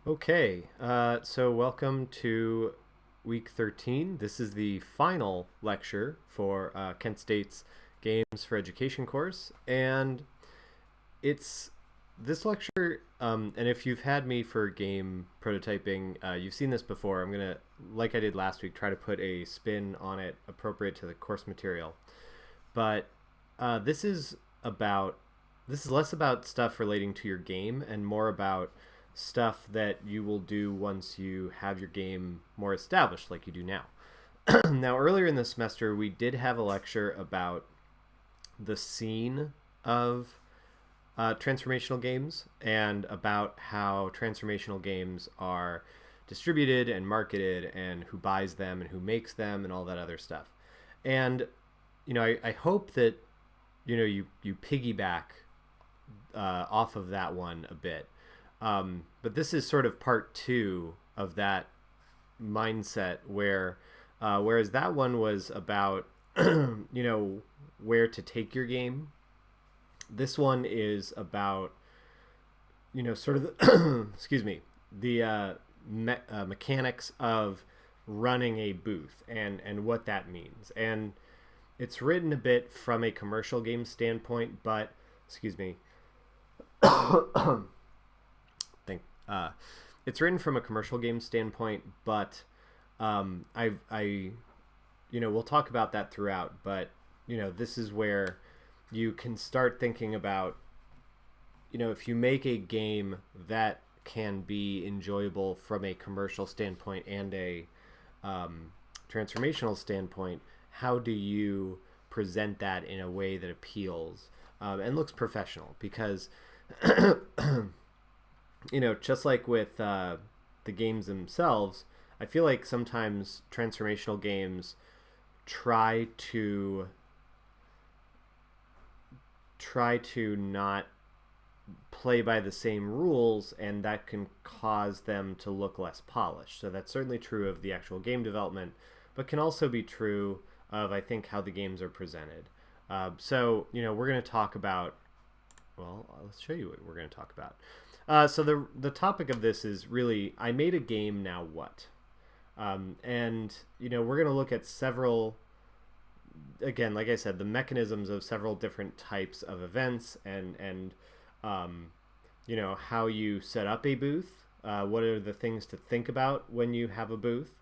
Okay, so welcome to week 13. This is the final lecture for Kent State's Games for Education course. And it's this lecture, and if you've had me for game prototyping, you've seen this before. I'm going to, like I did last week, try to put a spin on it appropriate to the course material. But this is about this is less about stuff relating to your game and more about stuff that you will do once you have your game more established like you do now. Now, earlier in the semester, we did have a lecture about the scene of transformational games and about how transformational games are distributed and marketed and who buys them and who makes them and all that other stuff. And I hope that you piggyback off of that one a bit. But this is sort of part two of that mindset whereas that one was about where to take your game. This one is about sort of excuse me, the mechanics of running a booth and what that means. And it's written a bit from a commercial game standpoint, but excuse me. Think it's written from a commercial game standpoint, but I we'll talk about that throughout. But this is where you can start thinking about if you make a game that can be enjoyable from a commercial standpoint and a transformational standpoint, how do you present that in a way that appeals and looks professional? Because just like with the games themselves, I feel like sometimes transformational games try to not play by the same rules, and that can cause them to look less polished. So that's certainly true of the actual game development, but can also be true of, I think, how the games are presented. So we're going to talk about, well, let's show you what we're going to talk about. So the topic of this is really, I made a game, now what? And we're going to look at several, again, like I said, the mechanisms of several different types of events and how you set up a booth. What are the things to think about when you have a booth?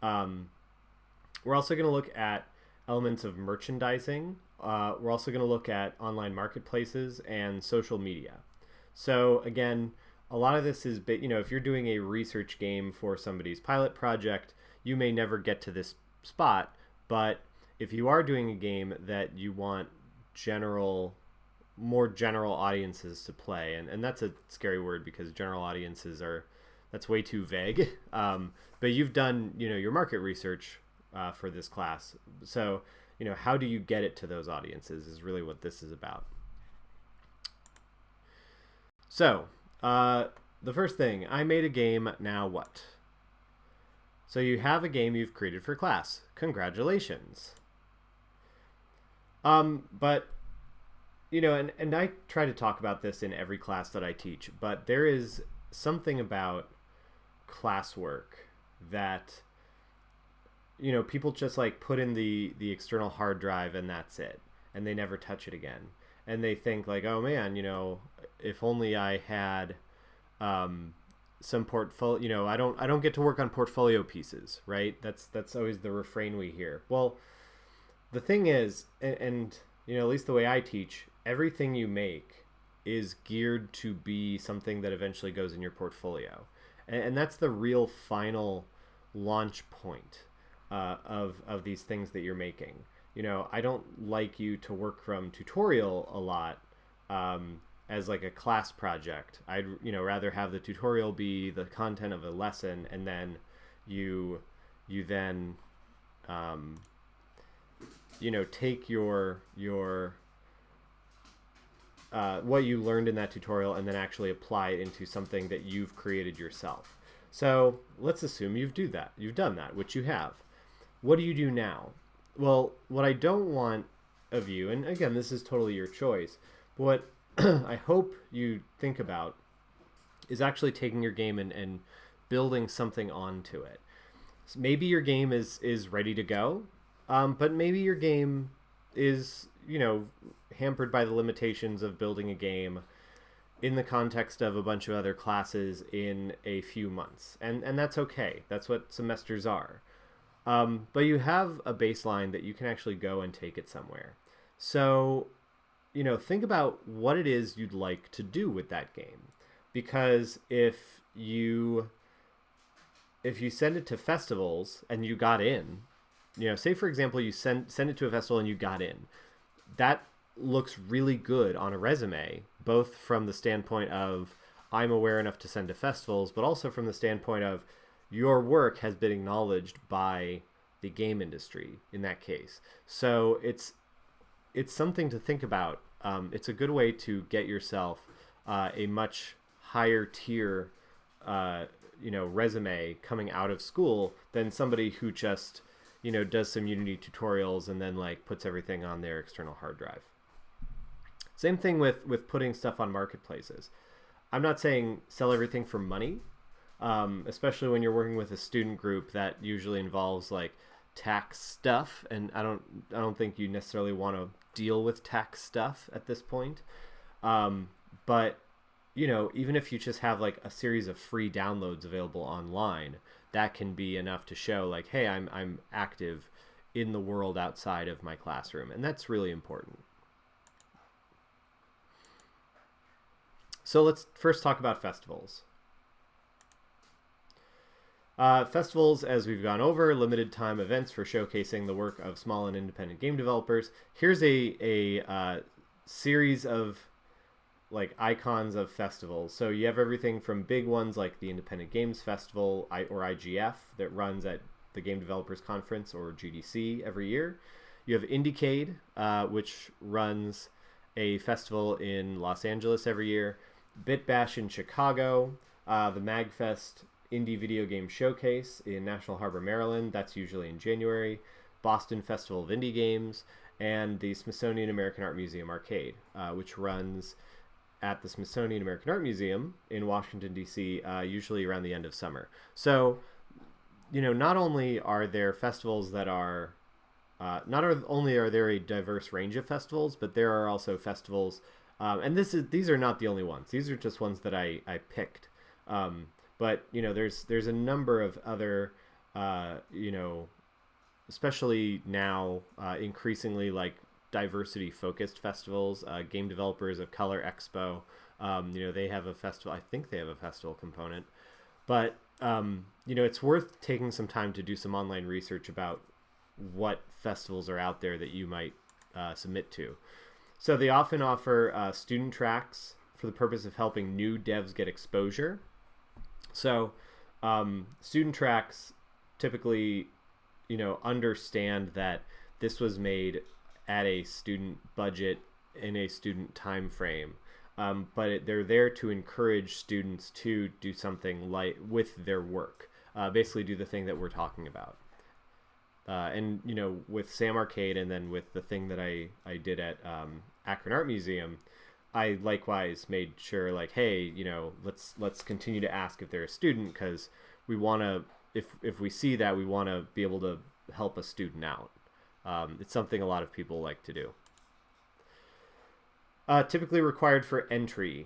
We're also going to look at elements of merchandising. We're also going to look at online marketplaces and social media. So again, a lot of this is, if you're doing a research game for somebody's pilot project, you may never get to this spot. But if you are doing a game that you want more general audiences to play, and that's a scary word because general audiences that's way too vague. But you've done, your market research for this class. So, how do you get it to those audiences is really what this is about. So, the first thing, I made a game, now what? So you have a game you've created for class. Congratulations. But, and I try to talk about this in every class that I teach, but there is something about classwork that, people just like put in the external hard drive and that's it. And they never touch it again. And they think like, oh man, if only I had some portfolio. I don't get to work on portfolio pieces, right? That's always the refrain we hear. Well, the thing is, and at least the way I teach, everything you make is geared to be something that eventually goes in your portfolio, and that's the real final launch point of these things that you're making. I don't like you to work from tutorial a lot as like a class project. I'd rather have the tutorial be the content of a lesson, and then you then take your what you learned in that tutorial and then actually apply it into something that you've created yourself. So let's assume you've done that, which you have. What do you do now? Well, what I don't want of you, and again, this is totally your choice, but what I hope you think about is actually taking your game and building something onto it. So maybe your game is ready to go, but maybe your game is, hampered by the limitations of building a game in the context of a bunch of other classes in a few months. And that's okay. That's what semesters are. But you have a baseline that you can actually go and take it somewhere. So, think about what it is you'd like to do with that game. Because if you send it to festivals and you got in, say for example you send it to a festival and you got in, that looks really good on a resume, both from the standpoint of I'm aware enough to send to festivals, but also from the standpoint of your work has been acknowledged by the game industry in that case. So it's something to think about. It's a good way to get yourself a much higher tier resume coming out of school than somebody who just does some Unity tutorials and then like puts everything on their external hard drive. Same thing with putting stuff on marketplaces. I'm not saying sell everything for money, especially when you're working with a student group that usually involves like tax stuff, and I don't think you necessarily want to deal with tax stuff at this point. But even if you just have like a series of free downloads available online, that can be enough to show like, hey, I'm active in the world outside of my classroom, and that's really important. So let's first talk about festivals. Festivals, as we've gone over, limited time events for showcasing the work of small and independent game developers. Here's a series of like icons of festivals. So you have everything from big ones like the Independent Games Festival or IGF that runs at the Game Developers Conference or GDC every year. You have Indiecade, which runs a festival in Los Angeles every year. BitBash in Chicago, the MagFest Indie Video Game Showcase in National Harbor, Maryland. That's usually in January. Boston Festival of Indie Games, and the Smithsonian American Art Museum Arcade, which runs at the Smithsonian American Art Museum in Washington, D.C., usually around the end of summer. So, not only are there festivals that are, not only are there a diverse range of festivals, but there are also festivals, and these are not the only ones. These are just ones that I picked. But, there's a number of other, especially now, increasingly like diversity-focused festivals. Game Developers of Color Expo, they have a festival. I think they have a festival component. But, it's worth taking some time to do some online research about what festivals are out there that you might submit to. So they often offer student tracks for the purpose of helping new devs get exposure. So student tracks typically, understand that this was made at a student budget in a student time frame. But they're there to encourage students to do something like with their work, basically do the thing that we're talking about. And, with Sam Arcade and then with the thing that I did at Akron Art Museum, I likewise made sure like, hey, let's continue to ask if they're a student, because we want to, if we see that, we want to be able to help a student out. It's something a lot of people like to do. Typically required for entry.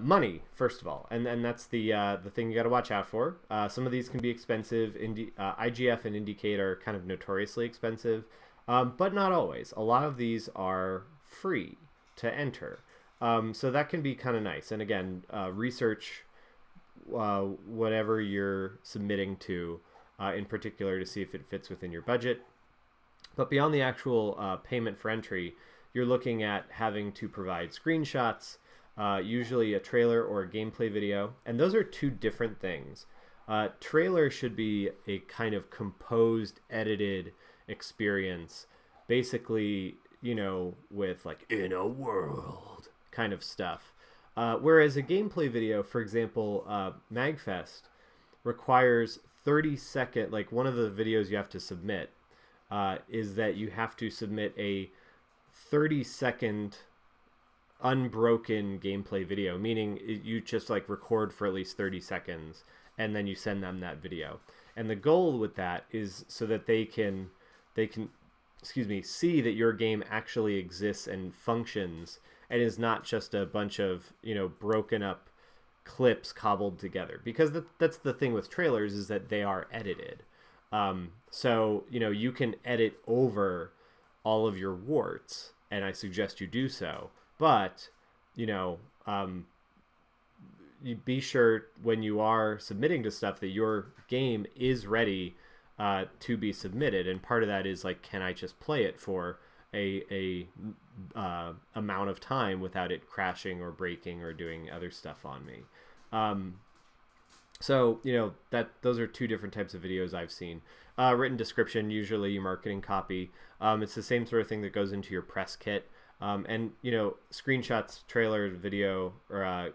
Money, first of all, and that's the thing you got to watch out for. Some of these can be expensive. IGF and Indiecade are kind of notoriously expensive, but not always. A lot of these are free to enter, so that can be kind of nice. And again, research whatever you're submitting to in particular to see if it fits within your budget. But beyond the actual payment for entry, you're looking at having to provide screenshots, usually a trailer or a gameplay video. And those are two different things. Trailer should be a kind of composed, edited experience, basically, with like in a world kind of stuff. Whereas a gameplay video, for example, MagFest requires 30-second, like one of the videos you have to submit is that you have to submit a 30-second unbroken gameplay video, meaning you just like record for at least 30 seconds and then you send them that video. And the goal with that is so that they can see that your game actually exists and functions and is not just a bunch of, broken up clips cobbled together. Because that's the thing with trailers, is that they are edited. So, you can edit over all of your warts, and I suggest you do so. But, you be sure when you are submitting to stuff that your game is ready to be submitted. And part of that is like, can I just play it for a amount of time without it crashing or breaking or doing other stuff on me? So, that those are two different types of videos I've seen. Written description, usually your marketing copy. It's the same sort of thing that goes into your press kit. And, screenshots, trailer, video, or,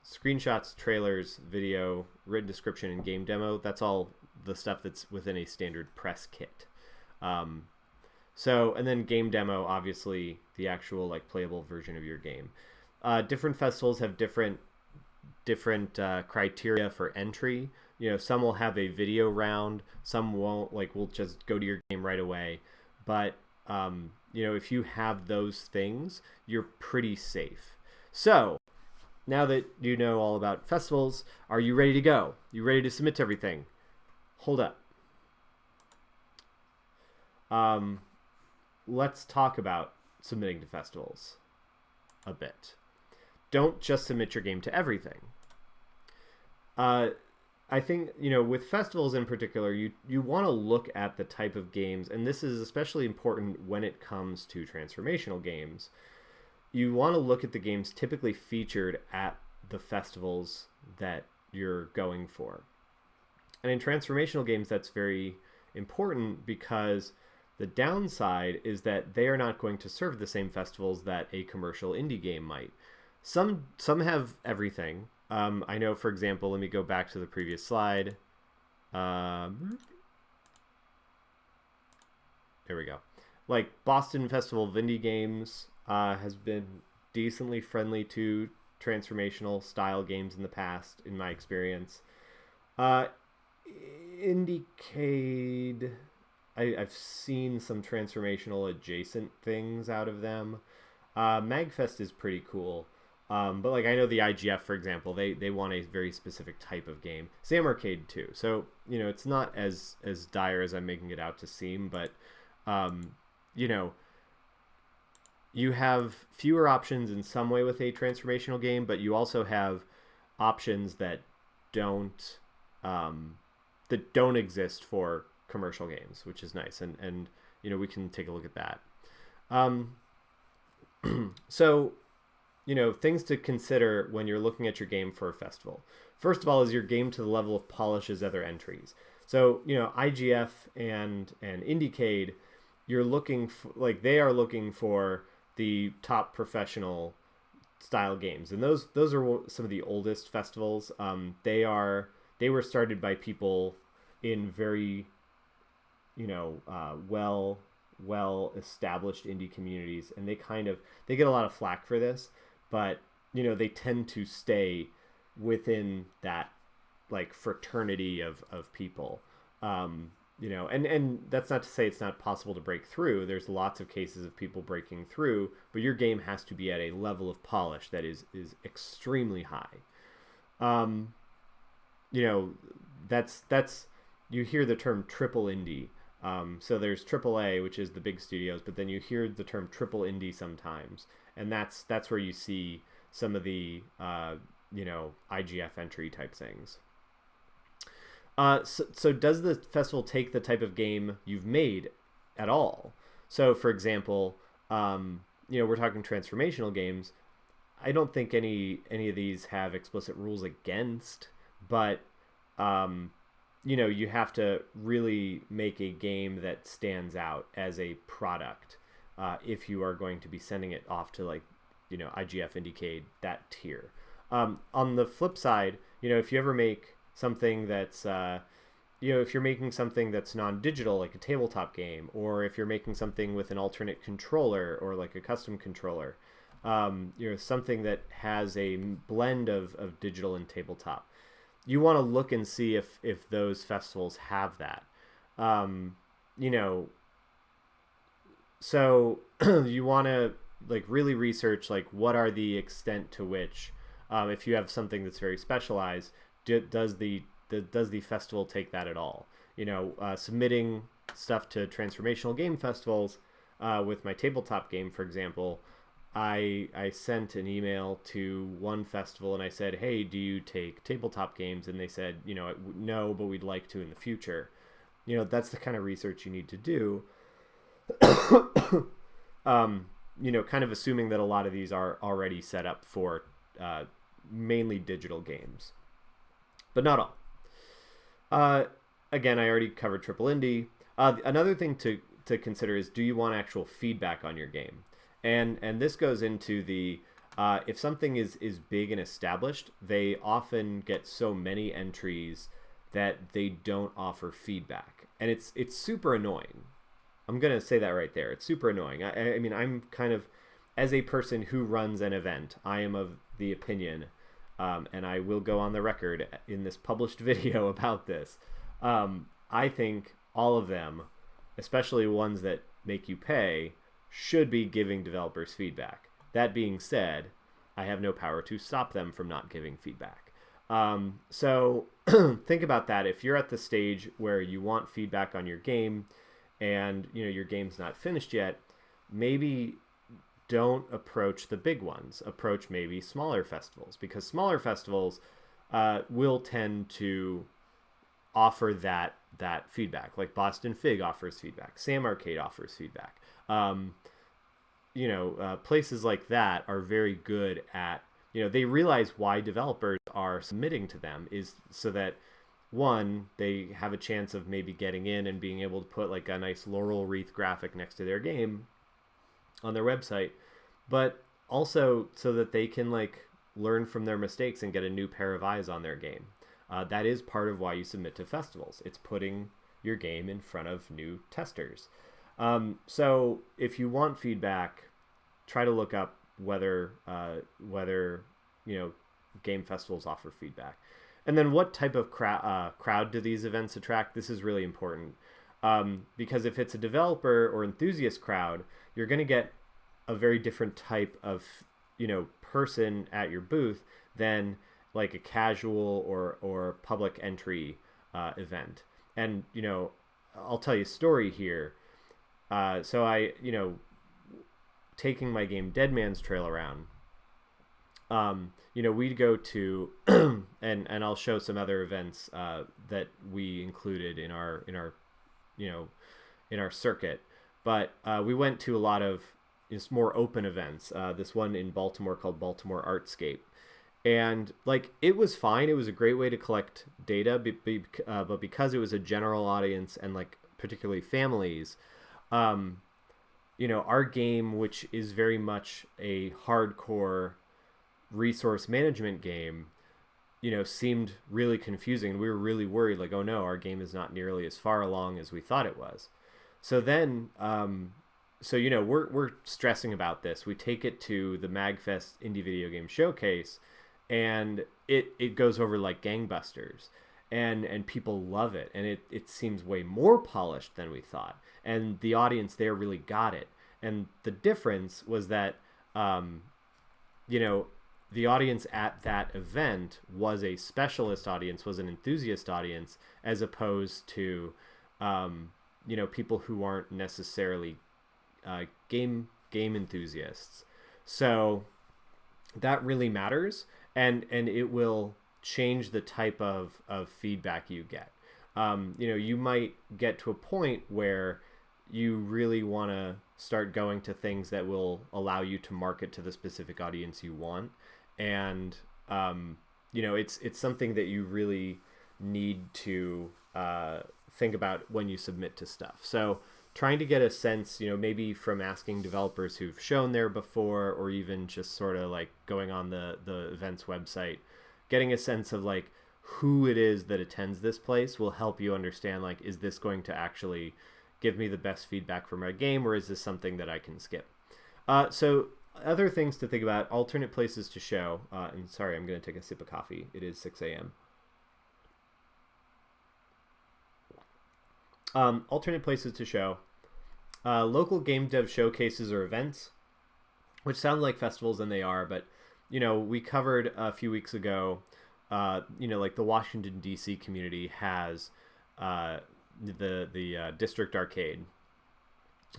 screenshots, trailers, video, written description, and game demo. That's all the stuff that's within a standard press kit. And then game demo, obviously the actual like playable version of your game. Different festivals have different criteria for entry. Some will have a video round, some won't. Like, will just go to your game right away. But if you have those things, you're pretty safe. So now that you know all about festivals, are you ready to go? You ready to submit to everything? Hold up. Let's talk about submitting to festivals a bit. Don't just submit your game to everything. I think, with festivals in particular, you want to look at the type of games, and this is especially important when it comes to transformational games. You want to look at the games typically featured at the festivals that you're going for. And in transformational games, that's very important because the downside is that they are not going to serve the same festivals that a commercial indie game might. Some have everything. I know, for example, let me go back to the previous slide. There we go. Like Boston Festival of Indie Games has been decently friendly to transformational style games in the past, in my experience. Indiecade, I've seen some transformational adjacent things out of them. Magfest is pretty cool. But like, I know the IGF, for example, they want a very specific type of game. Sam Arcade too. So, it's not as dire as I'm making it out to seem, but, you have fewer options in some way with a transformational game, but you also have options that don't exist for commercial games, which is nice. And we can take a look at that. So, things to consider when you're looking at your game for a festival. First of all, is your game to the level of polish as other entries? So, IGF and Indiecade, you're looking for, like, they are looking for the top professional style games. And those are some of the oldest festivals. They were started by people in very, well established indie communities, and they get a lot of flack for this, but they tend to stay within that like fraternity of people. And that's not to say it's not possible to break through. There's lots of cases of people breaking through, but your game has to be at a level of polish that is extremely high. That's you hear the term triple indie. So there's AAA, which is the big studios, but then you hear the term triple indie sometimes, and that's where you see some of the IGF entry type things. So does the festival take the type of game you've made at all? So, for example, we're talking transformational games. I don't think any of these have explicit rules against, but you have to really make a game that stands out as a product if you are going to be sending it off to IGF, Indiecade, that tier. On the flip side, if you ever make something that's if you're making something that's non-digital, like a tabletop game, or if you're making something with an alternate controller or like a custom controller, something that has a blend of digital and tabletop, you want to look and see if those festivals have that. Um, you know, so you want to like really research like what are the extent to which, if you have something that's very specialized, does the festival take that at all? Submitting stuff to transformational game festivals, with my tabletop game, for example, I sent an email to one festival and I said, hey, do you take tabletop games? And they said, no, but we'd like to in the future. That's the kind of research you need to do. Kind of assuming that a lot of these are already set up for mainly digital games, but not all. Again, I already covered triple indie. Another thing to consider is, do you want actual feedback on your game? And this goes into the if something is big and established, they often get so many entries that they don't offer feedback, and it's super annoying. I'm gonna say that right there. It's super annoying. I mean, I'm kind of, as a person who runs an event, I am of the opinion, and I will go on the record in this published video about this. I think all of them, especially ones that make you pay, should be giving developers feedback. That being said, I have no power to stop them from not giving feedback. So think about that. If you're at the stage where you want feedback on your game and your game's not finished yet, maybe don't approach the big ones. Approach maybe smaller festivals, because smaller festivals will tend to offer that feedback. Like Boston Fig offers feedback. Sam Arcade offers feedback. Places like that are very good at, they realize why developers are submitting to them is so that, one, they have a chance of maybe getting in and being able to put like a nice laurel wreath graphic next to their game on their website, but also so that they can like learn from their mistakes and get a new pair of eyes on their game. That is part of why you submit to festivals. It's putting your game in front of new testers. So if you want feedback, try to look up whether game festivals offer feedback. And then what type of crowd do these events attract? This is really important, because if it's a developer or enthusiast crowd, you're going to get a very different type of person at your booth than like a casual or public entry event. And I'll tell you a story here. So I taking my game Dead Man's Trail around. We'd go to and I'll show some other events that we included in our circuit, but we went to a lot of more open events. This one in Baltimore called Baltimore Artscape, and like it was fine. It was a great way to collect data, but because it was a general audience and like particularly families, our game, which is very much a hardcore resource management game, seemed really confusing. We were really worried, like, oh no, our game is not nearly as far along as we thought it was. So then, we're stressing about this. We take it to the MagFest Indie Video Game Showcase, and it goes over like gangbusters, and people love it, and it seems way more polished than we thought, and the audience there really got it. And the difference was that, the audience at that event was a specialist audience, was an enthusiast audience, as opposed to, people who aren't necessarily game enthusiasts. So that really matters, and it will change the type of feedback you get. You might get to a point where you really want to start going to things that will allow you to market to the specific audience you want. And, it's something that you really need to think about when you submit to stuff. So trying to get a sense, maybe from asking developers who've shown there before, or even just sort of like going on the event's website, getting a sense of like, who it is that attends this place will help you understand, like, is this going to actually give me the best feedback for my game, or is this something that I can skip? So other things to think about: alternate places to show. And sorry, I'm going to take a sip of coffee. It is 6 a.m. Alternate places to show. Local game dev showcases or events, which sound like festivals, and they are, but we covered a few weeks ago, like the Washington D.C. community has the District Arcade.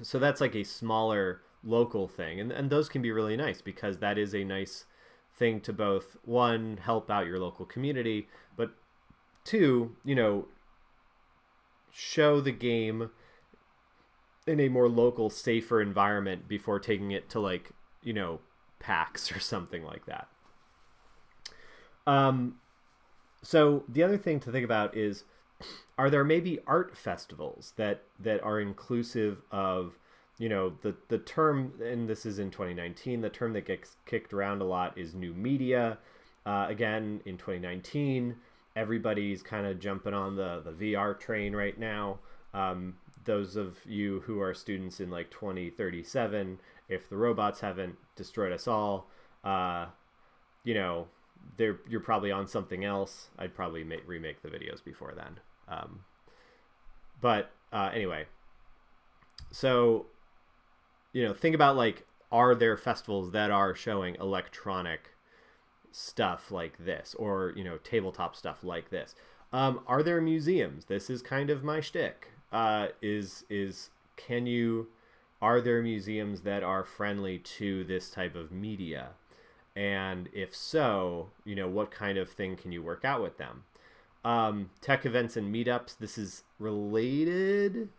So that's like a smaller local thing, and those can be really nice because that is a nice thing to both, one, help out your local community, but two, show the game in a more local, safer environment before taking it to, like, PAX or something like that. So the other thing to think about is, are there maybe art festivals that are inclusive of, the term, and this is in 2019, the term that gets kicked around a lot is new media. Again, in 2019, everybody's kind of jumping on the VR train right now. Those of you who are students in like 2037, if the robots haven't destroyed us all, you're probably on something else. I'd probably remake the videos before then. But anyway, so, think about, like, are there festivals that are showing electronic stuff like this, or, tabletop stuff like this? Are there museums? This is kind of my shtick. Are there museums that are friendly to this type of media? And if so, what kind of thing can you work out with them? Tech events and meetups. This is related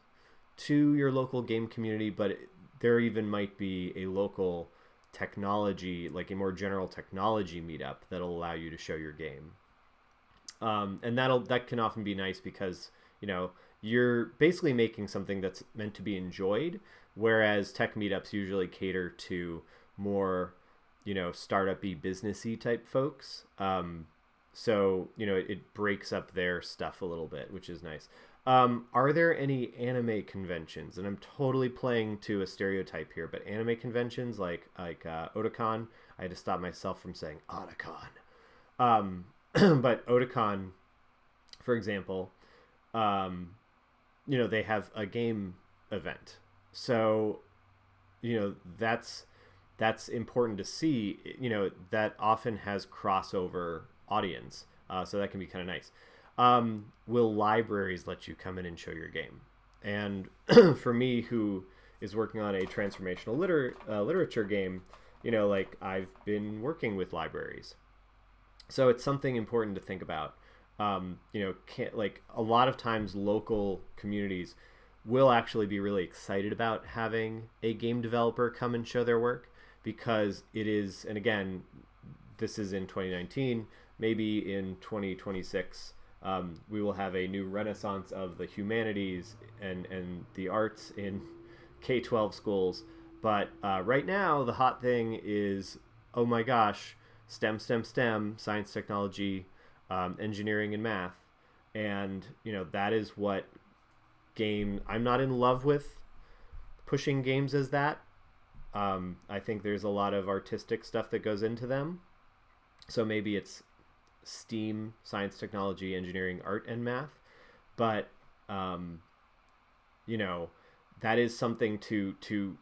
to your local game community, but there even might be a local technology, like a more general technology meetup that'll allow you to show your game. And that can often be nice because, you're basically making something that's meant to be enjoyed, whereas tech meetups usually cater to more, startup-y, businessy type folks. So, it breaks up their stuff a little bit, which is nice. Are there any anime conventions? And I'm totally playing to a stereotype here, but anime conventions like Otakon, I had to stop myself from saying Otakon. But Otakon, for example, they have a game event. So, that's important to see. That often has crossover audience. So that can be kind of nice. Will libraries let you come in and show your game? And for me, who is working on a transformational literature game, I've been working with libraries. So it's something important to think about. A lot of times local communities will actually be really excited about having a game developer come and show their work, because it is, and again, this is in 2019, maybe in 2026, we will have a new renaissance of the humanities and the arts in K-12 schools. But right now, the hot thing is, oh my gosh, STEM, science, technology, engineering, and math. And, that is what I'm not in love with pushing games as that. I think there's a lot of artistic stuff that goes into them. So maybe it's STEAM, science, technology, engineering, art, and math. But, that is something to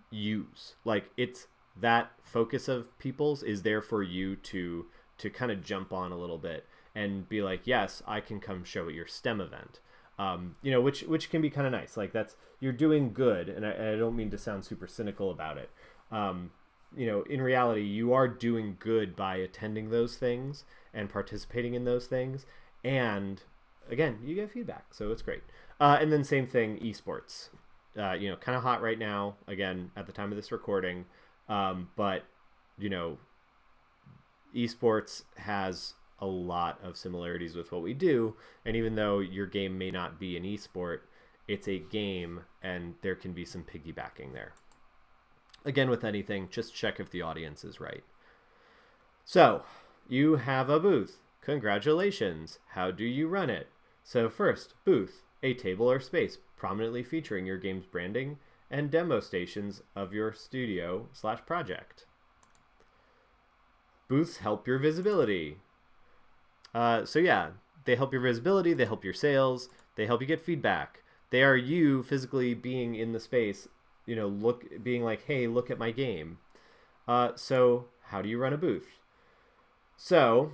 use. Like, it's that focus of people's is there for you to kind of jump on a little bit and be like, yes, I can come show at your STEM event. Which can be kind of nice. Like, you're doing good, and I don't mean to sound super cynical about it. In reality, you are doing good by attending those things and participating in those things. And again, you get feedback, so it's great. And then same thing, esports. Kind of hot right now, again, at the time of this recording. But, esports has a lot of similarities with what we do. And even though your game may not be an esport, it's a game, and there can be some piggybacking there. Again, with anything, just check if the audience is right. So, you have a booth. Congratulations! How do you run it? So first, booth, a table or space prominently featuring your game's branding and demo stations of your studio/project. Booths help your visibility. So yeah, they help your visibility, they help your sales, they help you get feedback. They are you physically being in the space, being like, hey, look at my game. So how do you run a booth? So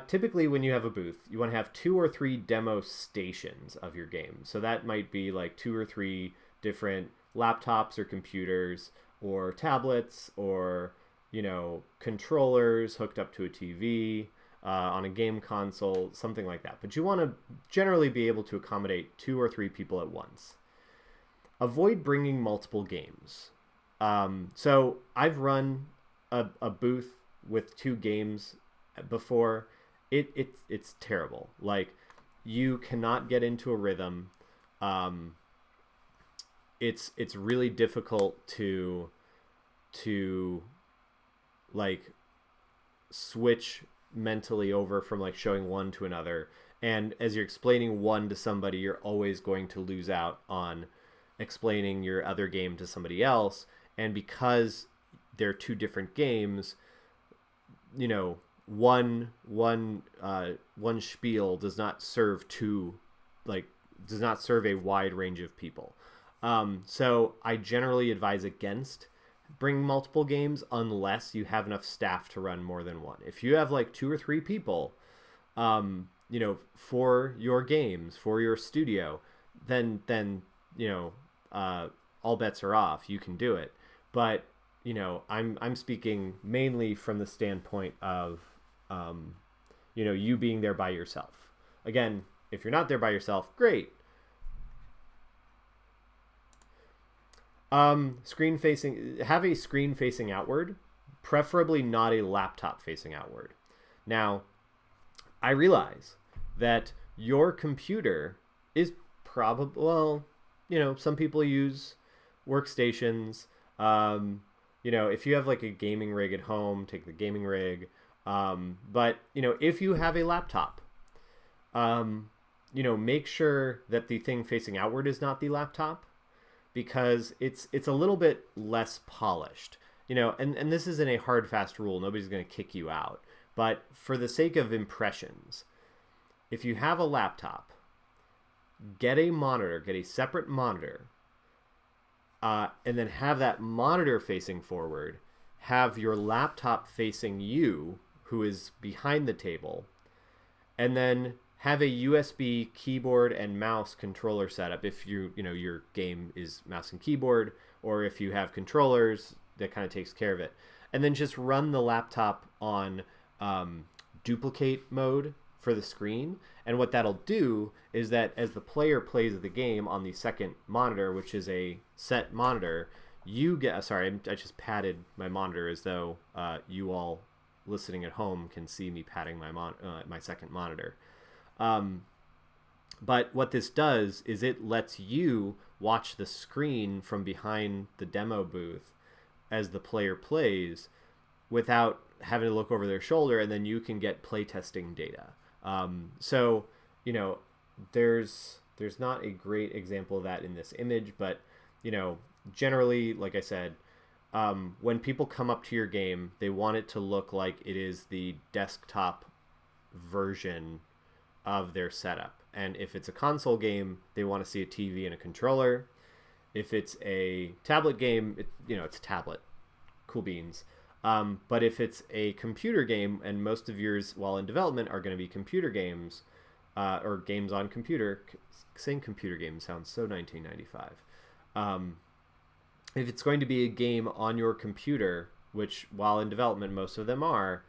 typically when you have a booth, you want to have 2 or 3 demo stations of your game. So that might be like 2 or 3 different laptops or computers or tablets or, controllers hooked up to a TV, on a game console, something like that. But you want to generally be able to accommodate 2 or 3 people at once. Avoid bringing multiple games. So I've run a booth with 2 games before. It's terrible. Like, you cannot get into a rhythm. It's really difficult to like switch mentally over from like showing one to another, and as you're explaining one to somebody, you're always going to lose out on explaining your other game to somebody else. And because they're 2 different games, one spiel does not serve a wide range of people. So I generally advise against bring multiple games unless you have enough staff to run more than one. If you have like 2 or 3 people, for your games, for your studio, then all bets are off. You can do it. But I'm speaking mainly from the standpoint of you being there by yourself. Again, if you're not there by yourself, great. Have a screen facing outward, preferably not a laptop facing outward. Now, I realize that your computer is probably, some people use workstations. If you have like a gaming rig at home, take the gaming rig. But if you have a laptop, make sure that the thing facing outward is not the laptop, because it's a little bit less polished, and this isn't a hard, fast rule. Nobody's going to kick you out. But for the sake of impressions, if you have a laptop, get a separate monitor, and then have that monitor facing forward, have your laptop facing you, who is behind the table, and then have a USB keyboard and mouse controller setup if your game is mouse and keyboard, or if you have controllers, that kind of takes care of it. And then just run the laptop on duplicate mode for the screen. And what that'll do is that as the player plays the game on the second monitor, which is a set monitor, you get... Sorry, I just patted my monitor as though you all listening at home can see me patting my second monitor. But what this does is it lets you watch the screen from behind the demo booth as the player plays without having to look over their shoulder, and then you can get playtesting data. So there's not a great example of that in this image, but generally, like I said, when people come up to your game, they want it to look like it is the desktop version of their setup. And if it's a console game, they want to see a TV and a controller. If it's a tablet game, it's a tablet. Cool beans. But if it's a computer game, and most of yours while in development are going to be computer games, or games on computer, saying computer game sounds so 1995. If it's going to be a game on your computer, which while in development most of them are,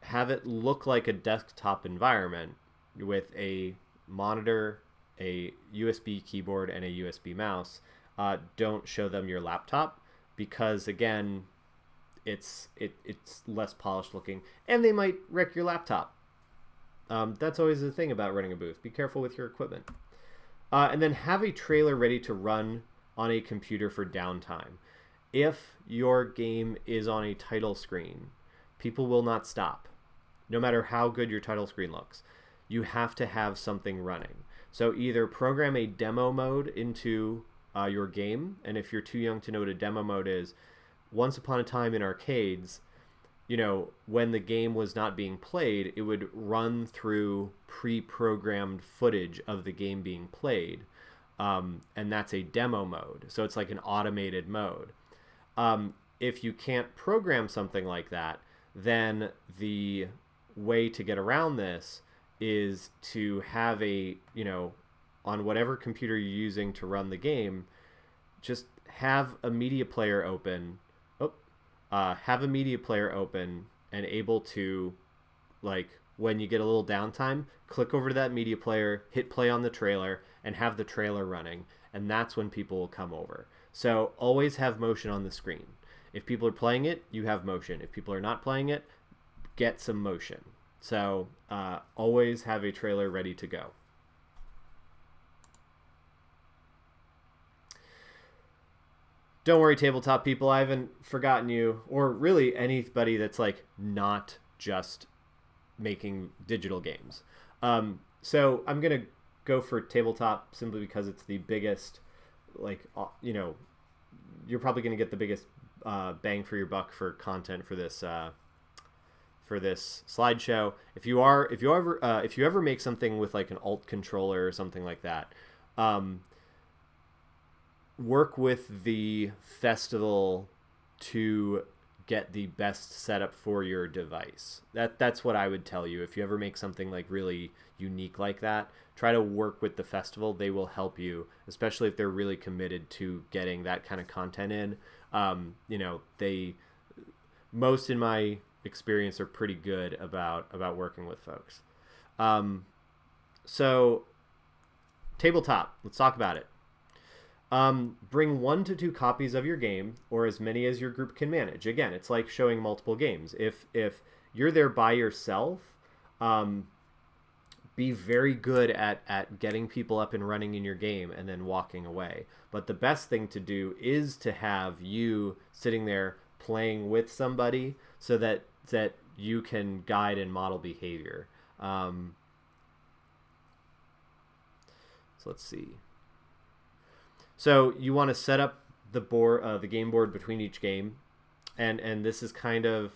have it look like a desktop environment with a monitor, a USB keyboard, and a USB mouse. Don't show them your laptop, because again, it's less polished looking, and they might wreck your laptop. That's always the thing about running a booth. Be careful with your equipment. And then have a trailer ready to run on a computer for downtime. If your game is on a title screen, people will not stop. no matter how good your title screen looks, you have to have something running. So either program a demo mode into your game, and if you're too young to know what a demo mode is, once upon a time in arcades, when the game was not being played, it would run through pre-programmed footage of the game being played. And that's a demo mode. So it's like an automated mode. If you can't program something like that, then the way to get around this is to have on whatever computer you're using to run the game, just have a media player open. Have a media player open and able to, like, when you get a little downtime, click over to that media player, hit play on the trailer, and have the trailer running. And that's when people will come over. So always have motion on the screen. If people are playing it, you have motion. If people are not playing it, get some motion. So always have a trailer ready to go. Don't worry, tabletop people, I haven't forgotten you, or really anybody that's like not just making digital games. So I'm going to go for tabletop simply because it's the biggest, you're probably going to get the biggest bang for your buck for content for this slideshow. If you ever make something with like an alt controller or something like that, work with the festival to get the best setup for your device. That's what I would tell you. If you ever make something like really unique like that, try to work with the festival. They will help you, especially if they're really committed to getting that kind of content in. Most in my experience are pretty good about working with folks. So tabletop, let's talk about it. Bring 1 to 2 copies of your game, or as many as your group can manage. Again, it's like showing multiple games. If you're there by yourself, be very good at getting people up and running in your game and then walking away. But the best thing to do is to have you sitting there playing with somebody so that you can guide and model behavior. So let's see. So you want to set up the board, the game board between each game, and this is kind of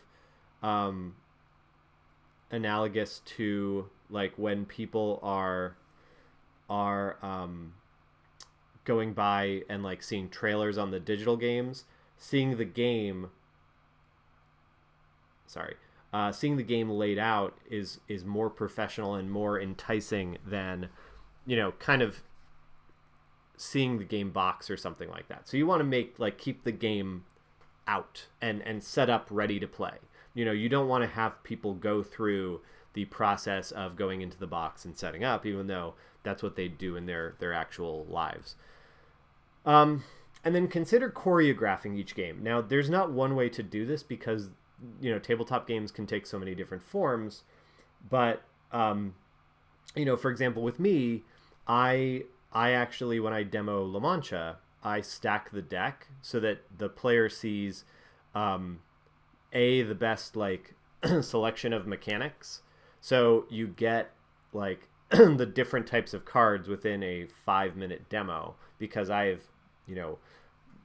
analogous to like when people are going by and like seeing trailers on the digital games, seeing the game laid out is more professional and more enticing than kind of seeing the game box or something like that. So you want to keep the game out and set up ready to play. You don't want to have people go through the process of going into the box and setting up, even though that's what they do in their actual lives. And then consider choreographing each game. Now, there's not one way to do this because tabletop games can take so many different forms. But for example, with me, I actually, when I demo La Mancha, I stack the deck so that the player sees the best selection of mechanics. So you get the different types of cards within a 5-minute demo because I've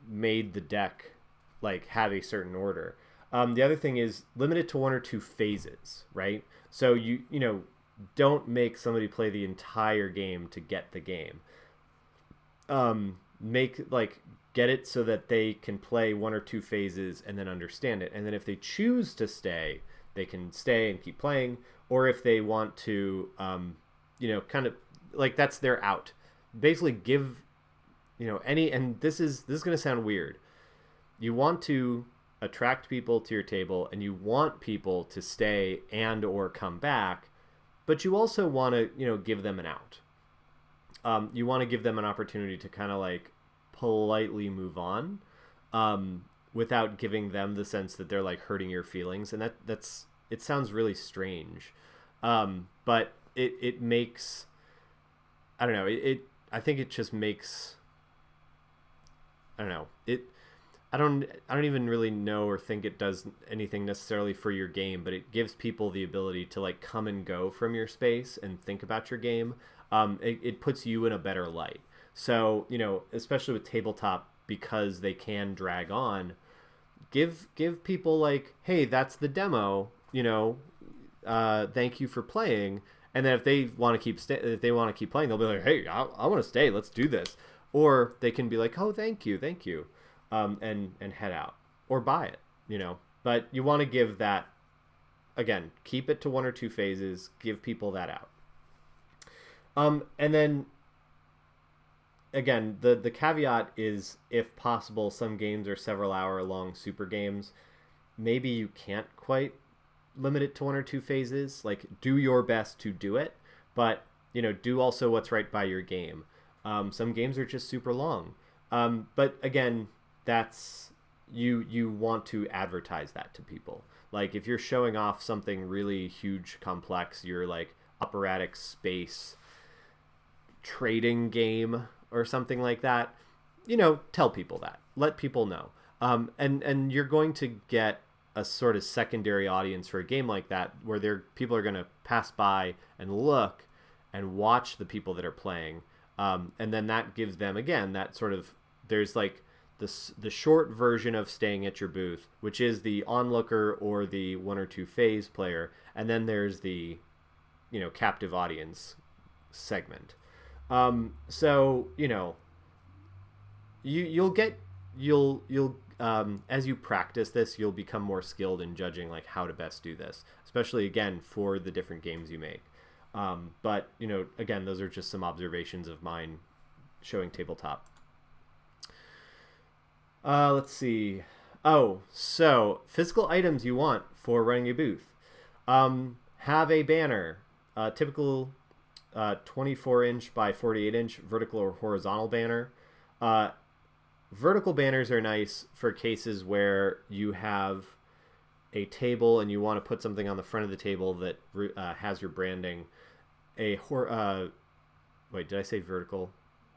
made the deck have a certain order. The other thing is limit it to 1 or 2 phases, right? So you don't make somebody play the entire game to get the game. Get it so that they can play 1 or 2 phases and then understand it. And then if they choose to stay, they can stay and keep playing. Or if they want to, kind of that's their out. Basically give, and this is going to sound weird. You want to attract people to your table and you want people to stay and or come back, but you also want to, give them an out. You want to give them an opportunity to kind of politely move on without giving them the sense that they're hurting your feelings. And it sounds really strange. But it makes, I don't know, I think it just makes, I don't know, I don't even really know or think it does anything necessarily for your game, but it gives people the ability to like come and go from your space and think about your game. It puts you in a better light. So, especially with tabletop, because they can drag on, give people like, hey, that's the demo, thank you for playing. And then if they want to if they want to keep playing, they'll be like, hey, I want to stay, let's do this. Or they can be like, oh, thank you, and head out or buy it. But you want to give that, again, keep it to one or two phases, give people that out. And then again, the caveat is, if possible, some games are several hour long super games. Maybe you can't quite limit it to one or two phases. Like, do your best to do it, but do also what's right by your game. Some games are just super long, but again, that's you want to advertise that to people. Like, if you're showing off something really huge, complex, you're like operatic space trading game or something like that, tell people that, let people know. And you're going to get a sort of secondary audience for a game like that, where people are going to pass by and look and watch the people that are playing. And then that gives them, again, that sort of, there's like the short version of staying at your booth, which is the onlooker or the one or two phase player. And then there's the, captive audience segment. So, you'll as you practice this, you'll become more skilled in judging like how to best do this, especially again for the different games you make. But again, those are just some observations of mine showing tabletop. Let's see. Oh, so physical items you want for running a booth. Have a banner, typical 24-inch by 48-inch vertical or horizontal banner. Vertical banners are nice for cases where you have a table and you want to put something on the front of the table that has your branding. Wait, did I say vertical?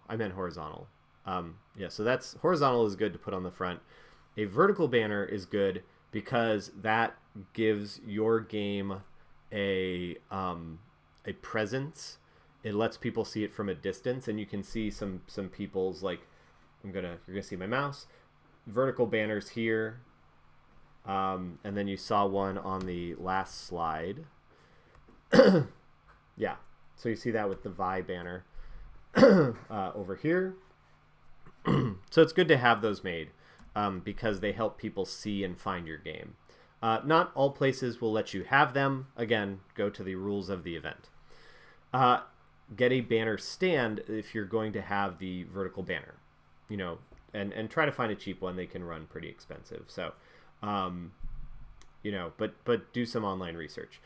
I meant horizontal. Yeah, so that's horizontal is good to put on the front. A vertical banner is good because that gives your game a presence. It lets people see it from a distance, and you can see some people's, like, you're gonna see my mouse, vertical banners here, and then you saw one on the last slide. Yeah, so you see that with the Vi banner over here. So it's good to have those made because they help people see and find your game. Not all places will let you have them. Again, go to the rules of the event. Get a banner stand if you're going to have the vertical banner, and try to find a cheap one. They can run pretty expensive. So, but do some online research.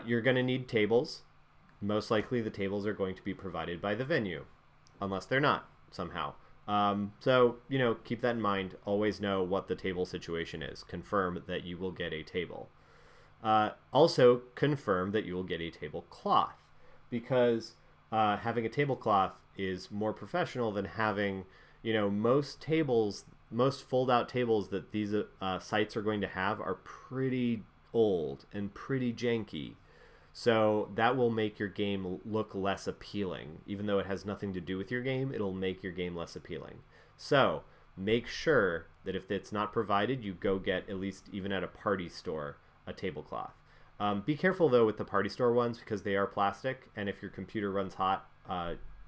You're going to need tables. Most likely the tables are going to be provided by the venue, unless they're not somehow. So, keep that in mind. Always know what the table situation is. Confirm that you will get a table. Also, confirm that you will get a tablecloth, because having a tablecloth is more professional than having, most fold-out tables that these sites are going to have are pretty old and pretty janky. So that will make your game look less appealing. Even though it has nothing to do with your game, it'll make your game less appealing. So make sure that if it's not provided, you go get, at least even at a party store, a tablecloth. Be careful, though, with the party store ones, because they are plastic, and if your computer runs hot,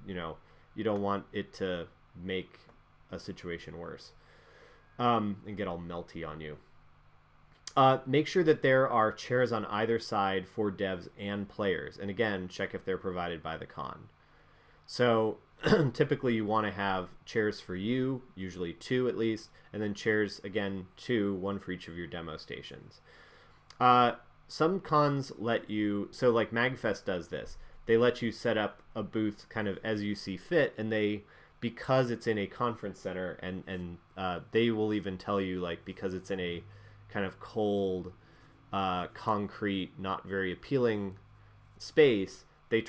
you don't want it to make a situation worse and get all melty on you. Make sure that there are chairs on either side for devs and players. And again, check if they're provided by the con. So typically you want to have chairs for you, usually 2 at least, and then chairs, again, 2, 1 for each of your demo stations. Some cons let you, so like MagFest does this, they let you set up a booth kind of as you see fit, and because it's in a conference center, and they will even tell you, like, because it's in a kind of cold, concrete, not very appealing space, they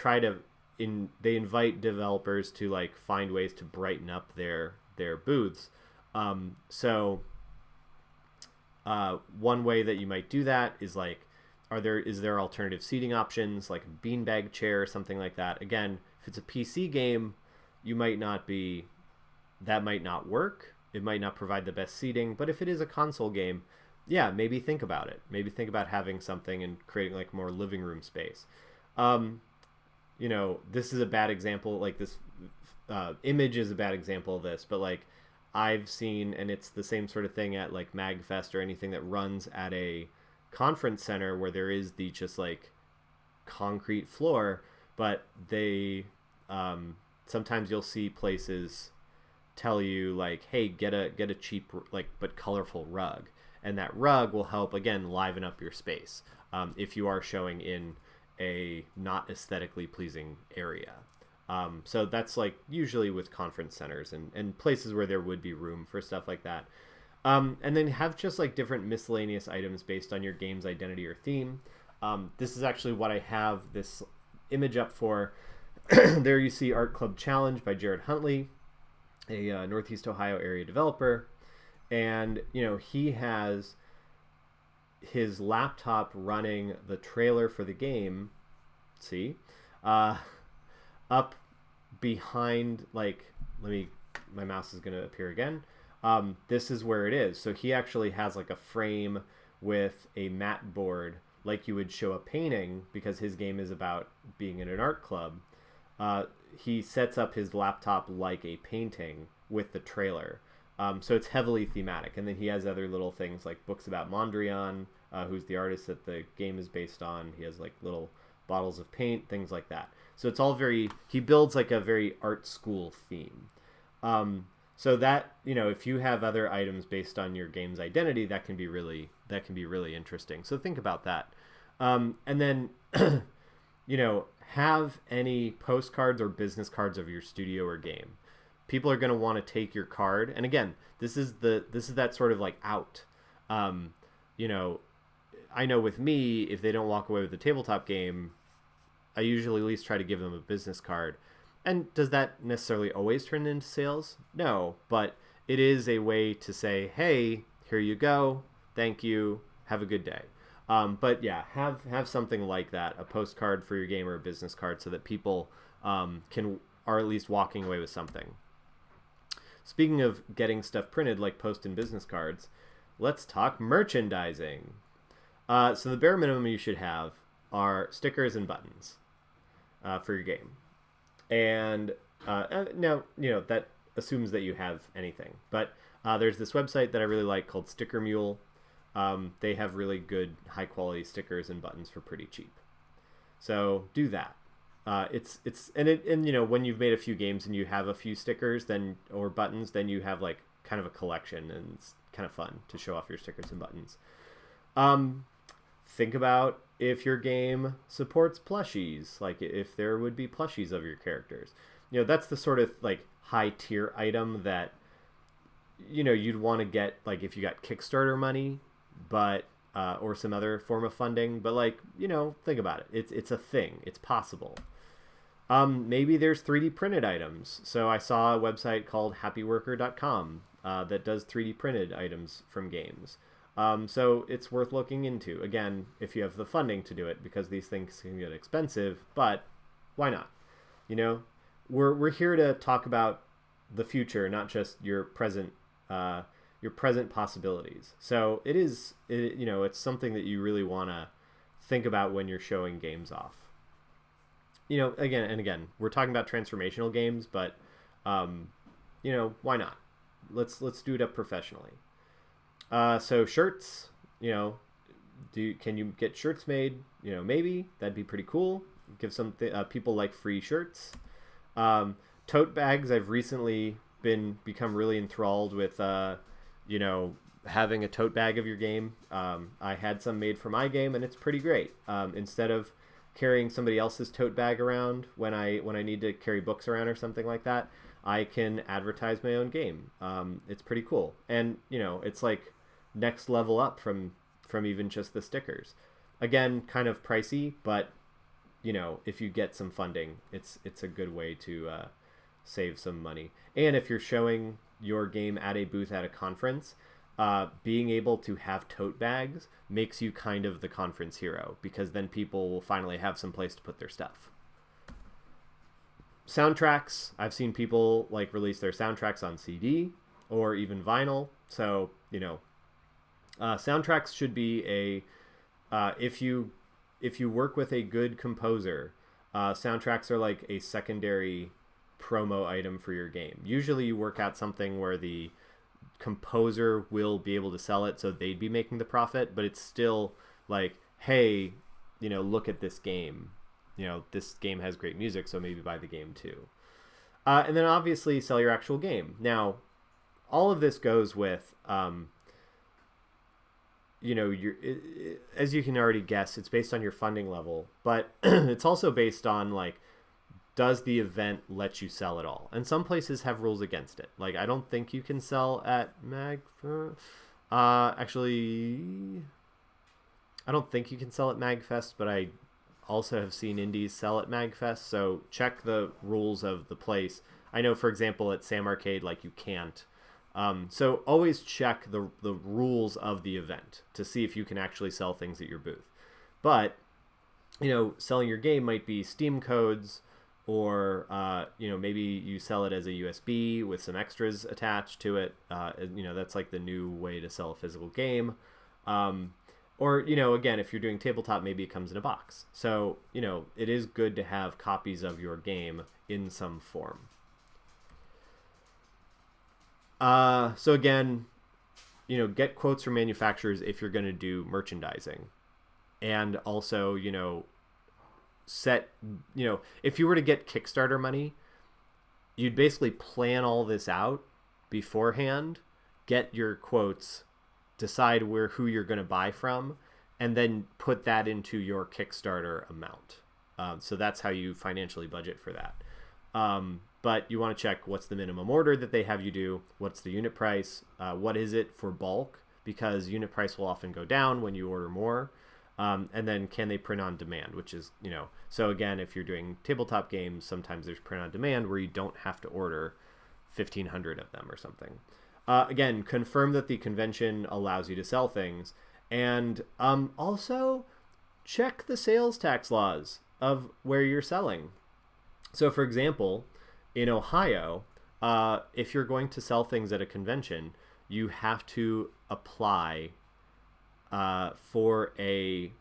invite developers to like find ways to brighten up their booths. So One way that you might do that is like, is there alternative seating options like a beanbag chair or something like that? Again, if it's a PC game, you might not be that might not work. It might not provide the best seating, but if it is a console game, yeah, maybe think about it. Maybe think about having something and creating like more living room space. Um, this is a bad example. Like this image is a bad example of this, but like I've seen, and it's the same sort of thing at like MagFest or anything that runs at a conference center where there is the just like concrete floor, but they sometimes you'll see places tell you like, hey, get a cheap like but colorful rug, and that rug will help again liven up your space if you are showing in a not aesthetically pleasing area. So that's like usually with conference centers and places where there would be room for stuff like that. And then have just like different miscellaneous items based on your game's identity or theme. This is actually what I have this image up for. There you see Art Club Challenge by Jared Huntley, a Northeast Ohio area developer. And, he has his laptop running the trailer for the game, up behind, like, my mouse is going to appear again. This is where it is. So he actually has like a frame with a mat board like you would show a painting, because his game is about being in an art club. He sets up his laptop like a painting with the trailer. So it's heavily thematic. And then he has other little things like books about Mondrian, who's the artist that the game is based on. He has like little bottles of paint, things like that. So it's all he builds like a very art school theme. So that, if you have other items based on your game's identity, that can be really interesting. So think about that. And then, have any postcards or business cards of your studio or game. People are going to want to take your card. And again, this is that sort of like out. I know with me, if they don't walk away with the tabletop game, I usually at least try to give them a business card. And does that necessarily always turn into sales? No, but it is a way to say, hey, here you go. Thank you. Have a good day. But yeah, have something like that, a postcard for your game or a business card, so that people are at least walking away with something. Speaking of getting stuff printed like post and business cards, let's talk merchandising. So the bare minimum you should have are stickers and buttons for your game. And now, that assumes that you have anything. But there's this website that I really like called Sticker Mule. They have really good, high-quality stickers and buttons for pretty cheap. So do that. When you've made a few games and you have a few stickers or buttons, then you have like kind of a collection, and it's kind of fun to show off your stickers and buttons. Think about if your game supports plushies, like if there would be plushies of your characters. That's the sort of like high tier item that you'd want to get, like if you got Kickstarter money, but or some other form of funding. But like, think about it. It's a thing. It's possible. Maybe there's 3D printed items. So I saw a website called happyworker.com that does 3D printed items from games. So it's worth looking into, again, if you have the funding to do it, because these things can get expensive, but why not? We're here to talk about the future, not just your present possibilities. So it's something that you really want to think about when you're showing games off. Again, we're talking about transformational games, but why not? Let's do it up professionally. So shirts, can you get shirts made? Maybe that'd be pretty cool. Give some people like free shirts. Tote bags. I've recently become really enthralled with, having a tote bag of your game. I had some made for my game, and it's pretty great. Instead of carrying somebody else's tote bag around when I need to carry books around or something like that, I can advertise my own game. It's pretty cool, and it's like next level up from even just the stickers. Again, kind of pricey, but if you get some funding, it's a good way to save some money. And if you're showing your game at a booth at a conference, being able to have tote bags makes you kind of the conference hero, because then people will finally have some place to put their stuff. Soundtracks, I've seen people like release their soundtracks on CD or even vinyl. So, soundtracks should be if you work with a good composer, soundtracks are like a secondary promo item for your game. Usually you work out something where the composer will be able to sell it, so they'd be making the profit, but it's still like, hey, look at this game. This game has great music, so maybe buy the game too. And then obviously sell your actual game. Now, all of this goes with, as you can already guess, it's based on your funding level, but it's also based on like, does the event let you sell at all? And some places have rules against it. Like, I don't think you can sell at actually, I don't think you can sell at MagFest, but I also have seen indies sell at MagFest, so check the rules of the place. I know, for example, at Sam Arcade, like, you can't. So always check the rules of the event to see if you can actually sell things at your booth. But, selling your game might be Steam codes, or, maybe you sell it as a USB with some extras attached to it. That's like the new way to sell a physical game. Or, again, if you're doing tabletop, maybe it comes in a box. So, it is good to have copies of your game in some form. So again, get quotes from manufacturers if you're going to do merchandising. And also, if you were to get Kickstarter money, you'd basically plan all this out beforehand, get your quotes, decide who you're going to buy from, and then put that into your Kickstarter amount. So that's how you financially budget for that. But you want to check what's the minimum order that they have you do, what's the unit price, what is it for bulk, because unit price will often go down when you order more. And then can they print on demand, which is, so again, if you're doing tabletop games, sometimes there's print on demand where you don't have to order 1,500 of them or something. Again, confirm that the convention allows you to sell things, and also check the sales tax laws of where you're selling. So, for example, in Ohio, if you're going to sell things at a convention, you have to apply for a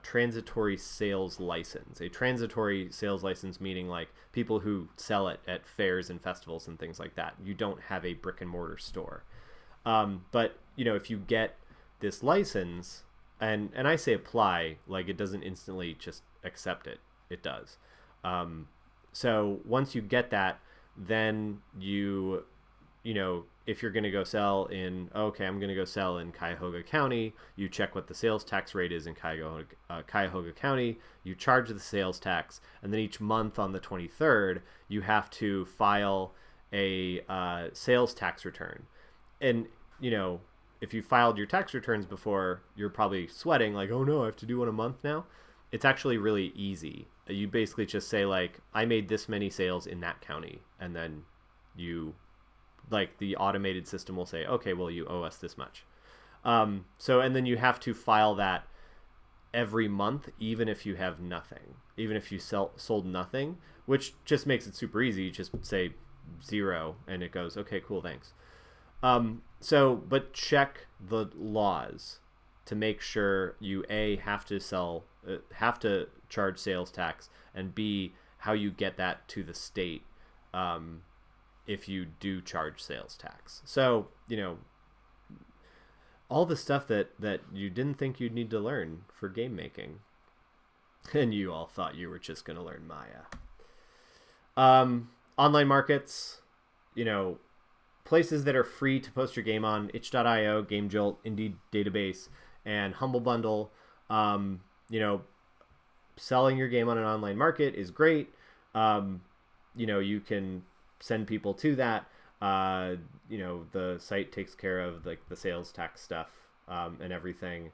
transitory sales license. A transitory sales license meaning like people who sell it at fairs and festivals and things like that. You don't have a brick and mortar store. But if you get this license, and I say apply, like it doesn't instantly just accept it. It does. So once you get that, then if you're going to go sell I'm going to go sell in Cuyahoga County, you check what the sales tax rate is in Cuyahoga County, you charge the sales tax, and then each month on the 23rd, you have to file a sales tax return. And, if you filed your tax returns before, you're probably sweating like, oh no, I have to do one a month now. It's actually really easy. You basically just say like, I made this many sales in that county, and then the automated system will say, okay, well, you owe us this much. And then you have to file that every month, even if you have nothing, even if you sold nothing, which just makes it super easy. You just say 0 and it goes, okay, cool, thanks. But check the laws to make sure you have to charge sales tax, and B, how you get that to the state if you do charge sales tax. So, all the stuff that you didn't think you'd need to learn for game making, and you all thought you were just going to learn Maya. Online markets, places that are free to post your game on: itch.io, GameJolt, Indie Database, and Humble Bundle. Selling your game on an online market is great. You can send people to that. The site takes care of like the sales tax stuff and everything.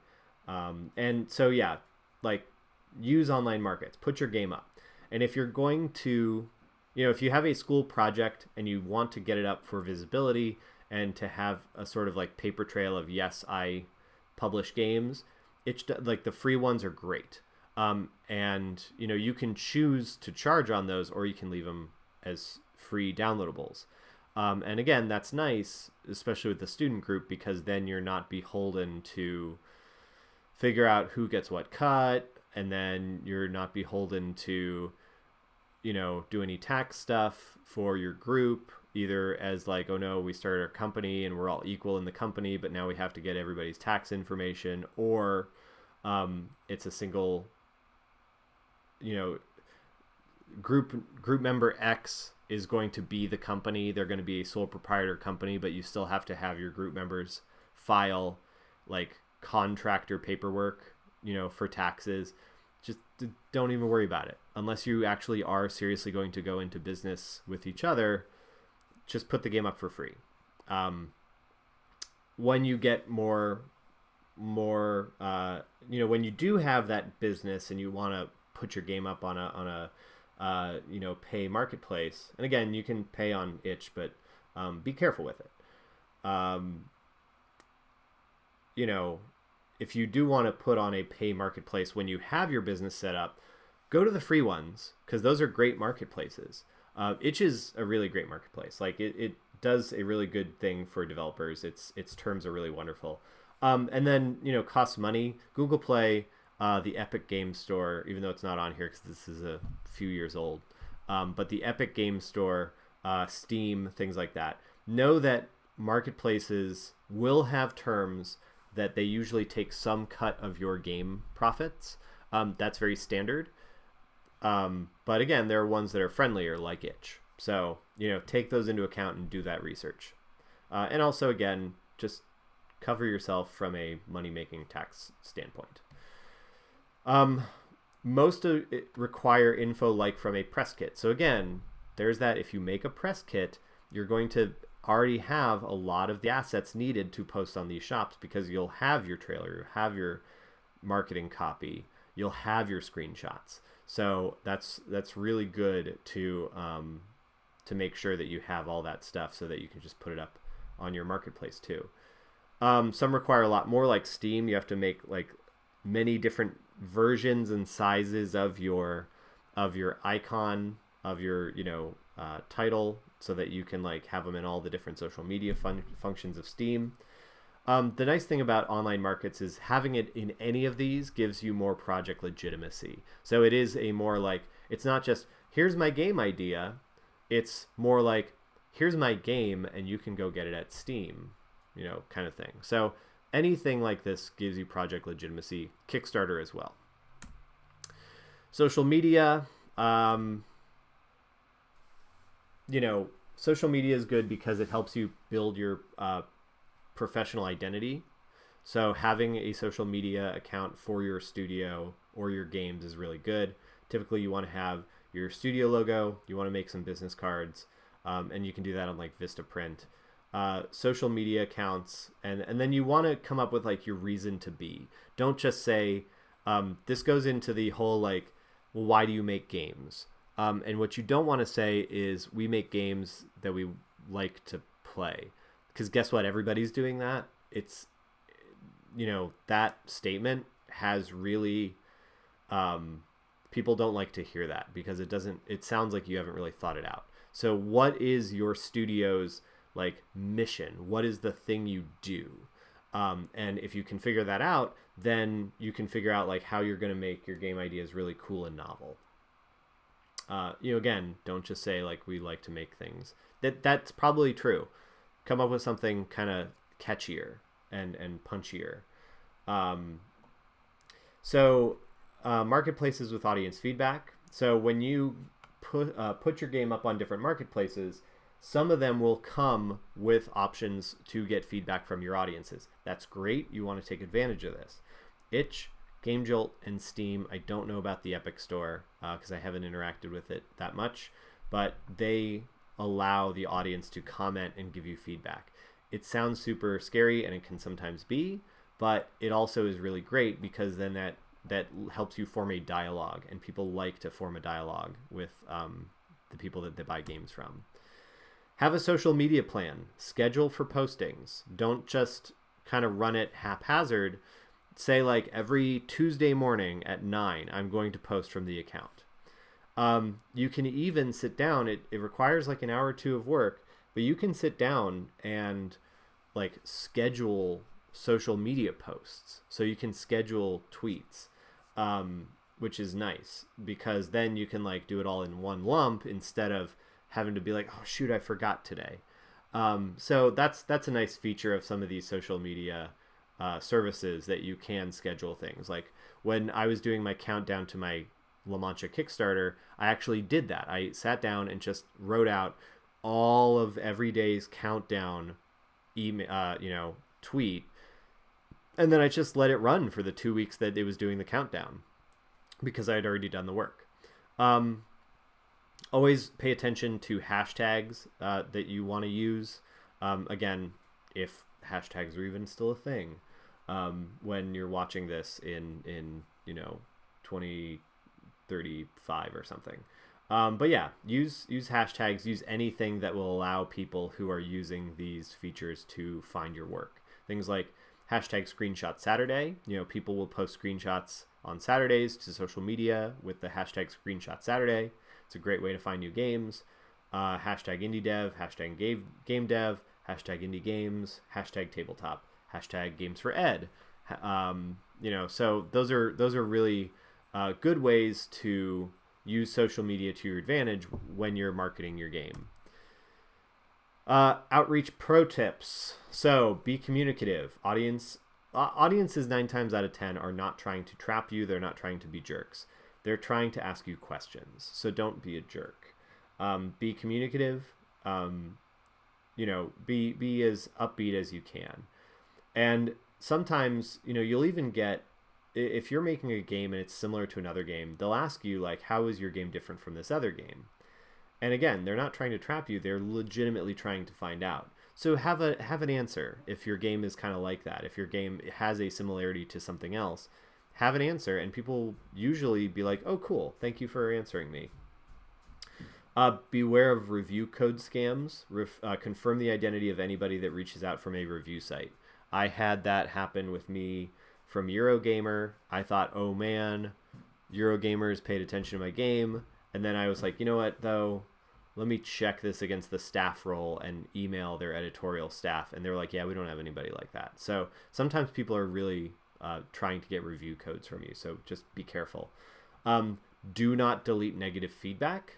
And so, yeah, like use online markets, put your game up. And if you're going to, if you have a school project and you want to get it up for visibility and to have a sort of like paper trail of, yes, I publish games. It's like the free ones are great. And you can choose to charge on those, or you can leave them as free downloadables. And again, that's nice, especially with the student group, because then you're not beholden to figure out who gets what cut, and then you're not beholden to do any tax stuff for your group, either as like, oh no, we started our company and we're all equal in the company, but now we have to get everybody's tax information, or it's a single group member X is going to be the company. They're going to be a sole proprietor company, but you still have to have your group members file like contractor paperwork, for taxes. Just don't even worry about it. Unless you actually are seriously going to go into business with each other, just put the game up for free. When you get more, when you do have that business and you want to put your game up on a pay marketplace, and again, you can pay on itch, but be careful with it. If you do want to put on a pay marketplace when you have your business set up, go to the free ones, because those are great marketplaces. Itch is a really great marketplace. Like it does a really good thing for developers. Its terms are really wonderful. And then costs money. Google Play, the Epic Game Store, even though it's not on here because this is a few years old, but the Epic Game Store, Steam, things like that. Know that marketplaces will have terms that they usually take some cut of your game profits. That's very standard. But again, there are ones that are friendlier, like itch. So, take those into account and do that research. And also, again, just cover yourself from a money-making tax standpoint. Most of it require info like from a press kit. So again, there's that. If you make a press kit, you're going to already have a lot of the assets needed to post on these shops, because you'll have your trailer, you'll have your marketing copy, you'll have your screenshots. So that's really good to make sure that you have all that stuff so that you can just put it up on your marketplace too. Some require a lot more, like Steam. You have to make like many different versions and sizes of your icon, of your title, so that you can like have them in all the different social media functions of Steam. The nice thing about online markets is having it in any of these gives you more project legitimacy. So it is a more like, it's not just here's my game idea, it's more like here's my game and you can go get it at Steam, kind of thing. So anything like this gives you project legitimacy. Kickstarter as well. Social media, social media is good because it helps you build your professional identity. So having a social media account for your studio or your games is really good. Typically you want to have your studio logo, you want to make some business cards, and you can do that on like Vistaprint. Social media accounts, and then you want to come up with like your reason to be. Don't just say, this goes into the whole like, well, why do you make games? And what you don't want to say is, we make games that we like to play. Because guess what? Everybody's doing that. It's, that statement has really, people don't like to hear that, because it sounds like you haven't really thought it out. So what is your studio's like mission? What is the thing you do? And if you can figure that out, then you can figure out like how you're going to make your game ideas really cool and novel. Again, don't just say like, we like to make things. That's probably true. Come up with something kind of catchier and punchier. Marketplaces with audience feedback. So when you put your game up on different marketplaces, some of them will come with options to get feedback from your audiences. That's great. You want to take advantage of this. Itch, Game Jolt, and Steam. I don't know about the Epic Store because I haven't interacted with it that much, but they allow the audience to comment and give you feedback. It sounds super scary, and it can sometimes be, but it also is really great, because then that helps you form a dialogue, and people like to form a dialogue with the people that they buy games from. Have a social media plan. Schedule for postings. Don't just kind of run it haphazard. Say like every Tuesday morning at 9, I'm going to post from the account. You can even sit down. It requires like an hour or two of work, but you can sit down and like schedule social media posts. So you can schedule tweets, which is nice because then you can like do it all in one lump instead of having to be like, oh shoot, I forgot today. So that's a nice feature of some of these social media services, that you can schedule things. Like when I was doing my countdown to my La Mancha Kickstarter, I actually did that. I sat down and just wrote out all of every day's countdown email, tweet, and then I just let it run for the 2 weeks that it was doing the countdown because I had already done the work. Always pay attention to hashtags that you want to use. Again, if hashtags are even still a thing when you're watching this in 2035 or something. But yeah, use hashtags, use anything that will allow people who are using these features to find your work. Things like hashtag screenshot Saturday. People will post screenshots on Saturdays to social media with the hashtag screenshot Saturday. It's a great way to find new games. Hashtag indie dev, hashtag game dev, hashtag indie games, hashtag tabletop, hashtag games for ed. So those are really good ways to use social media to your advantage when you're marketing your game. Outreach pro tips. So be communicative. Audiences 9 times out of 10 are not trying to trap you. They're not trying to be jerks. They're trying to ask you questions. So don't be a jerk. Be communicative. Be as upbeat as you can. And sometimes, you'll even get, if you're making a game and it's similar to another game, they'll ask you like, how is your game different from this other game? And again, they're not trying to trap you. They're legitimately trying to find out. So have an answer if your game is kind of like that. If your game has a similarity to something else, have an answer, and people usually be like, oh, cool, thank you for answering me. Beware of review code scams. Confirm the identity of anybody that reaches out from a review site. I had that happen with me from Eurogamer. I thought, oh man, Eurogamers paid attention to my game. And then I was like, you know what, though? Let me check this against the staff role and email their editorial staff. And they were like, yeah, we don't have anybody like that. So sometimes people are really trying to get review codes from you. So just be careful. Do not delete negative feedback,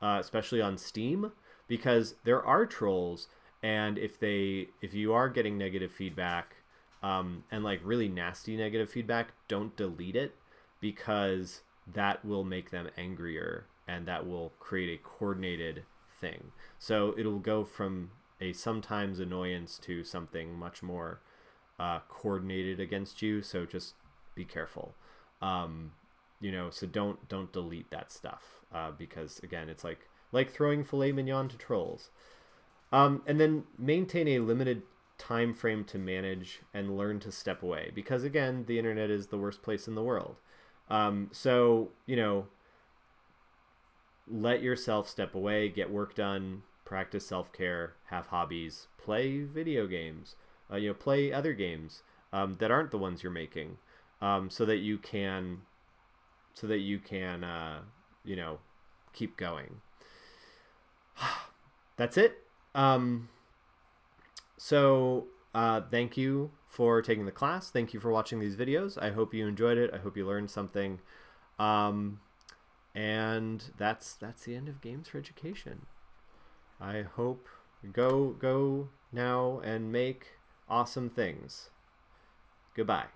especially on Steam, because there are trolls. And if you are getting negative feedback and like really nasty negative feedback, don't delete it, because that will make them angrier and that will create a coordinated thing. So it'll go from a sometimes annoyance to something much more coordinated against you. So just be careful. So don't delete that stuff because again, it's like throwing filet mignon to trolls. And then maintain a limited time frame to manage and learn to step away, because again, the internet is the worst place in the world. Let yourself step away, get work done, practice self-care, have hobbies, play video games, play other games that aren't the ones you're making, so that you can keep going. That's it. Thank you for taking the class. Thank you for watching these videos. I hope you enjoyed it. I hope you learned something. And that's the end of Games for Education. I hope go now and make awesome things. Goodbye.